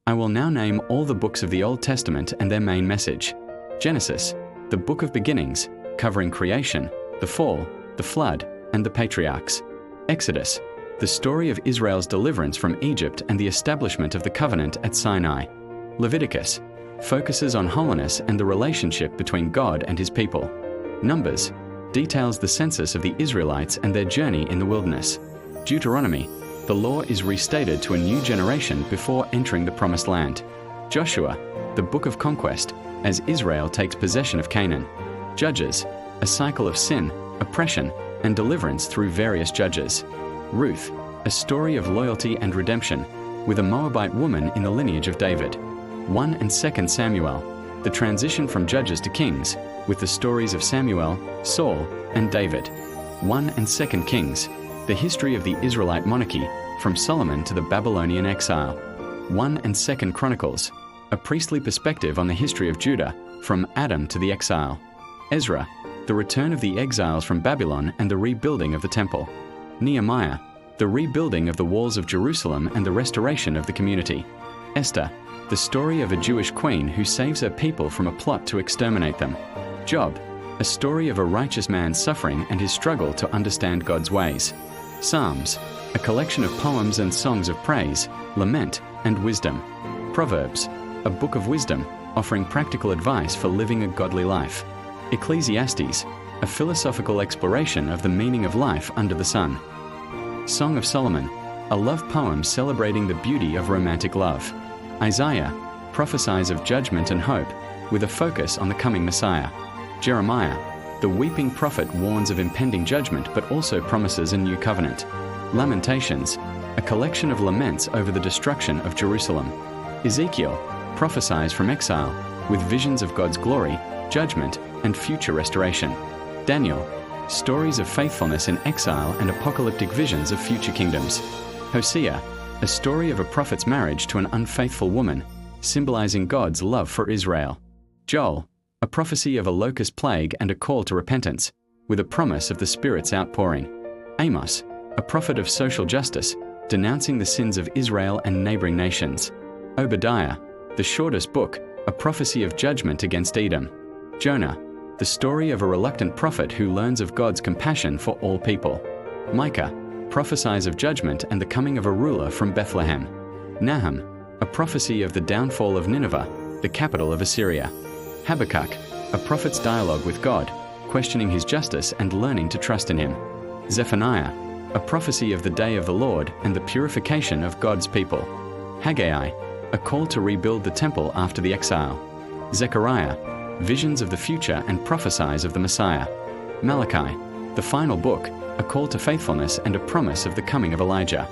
I will now name all the books of the Old Testament and their main message. Genesis, the book of beginnings, covering creation, the fall, the flood, and the patriarchs. Exodus, the story of Israel's deliverance from Egypt and the establishment of the covenant at Sinai. Leviticus, focuses on holiness and the relationship between God and his people. Numbers, details the census of the Israelites and their journey in the wilderness. Deuteronomy, the law is restated to a new generation before entering the Promised Land. Joshua, the book of conquest, as Israel takes possession of Canaan. Judges, a cycle of sin, oppression, and deliverance through various judges. Ruth, a story of loyalty and redemption, with a Moabite woman in the lineage of David. 1 and 2 Samuel, the transition from judges to kings, with the stories of Samuel, Saul, and David. 1 and 2 Kings, the history of the Israelite monarchy, from Solomon to the Babylonian exile. 1 and 2 Chronicles, a priestly perspective on the history of Judah, from Adam to the exile. Ezra, the return of the exiles from Babylon and the rebuilding of the temple. Nehemiah, the rebuilding of the walls of Jerusalem and the restoration of the community. Esther, the story of a Jewish queen who saves her people from a plot to exterminate them. Job, a story of a righteous man's suffering and his struggle to understand God's ways. Psalms, a collection of poems and songs of praise, lament, and wisdom. Proverbs, a book of wisdom, offering practical advice for living a godly life. Ecclesiastes, a philosophical exploration of the meaning of life under the sun. Song of Solomon, a love poem celebrating the beauty of romantic love. Isaiah, prophesies of judgment and hope, with a focus on the coming Messiah. Jeremiah, the weeping prophet warns of impending judgment but also promises a new covenant. Lamentations, a collection of laments over the destruction of Jerusalem. Ezekiel, prophesies from exile, with visions of God's glory, judgment, and future restoration. Daniel, stories of faithfulness in exile and apocalyptic visions of future kingdoms. Hosea, a story of a prophet's marriage to an unfaithful woman, symbolizing God's love for Israel. Joel, a prophecy of a locust plague and a call to repentance, with a promise of the Spirit's outpouring. Amos, a prophet of social justice, denouncing the sins of Israel and neighboring nations. Obadiah, the shortest book, a prophecy of judgment against Edom. Jonah, the story of a reluctant prophet who learns of God's compassion for all people. Micah, prophesies of judgment and the coming of a ruler from Bethlehem. Nahum, a prophecy of the downfall of Nineveh, the capital of Assyria. Habakkuk, a prophet's dialogue with God, questioning his justice and learning to trust in him. Zephaniah, a prophecy of the day of the Lord and the purification of God's people. Haggai, a call to rebuild the temple after the exile. Zechariah, visions of the future and prophesies of the Messiah. Malachi, the final book, a call to faithfulness and a promise of the coming of Elijah.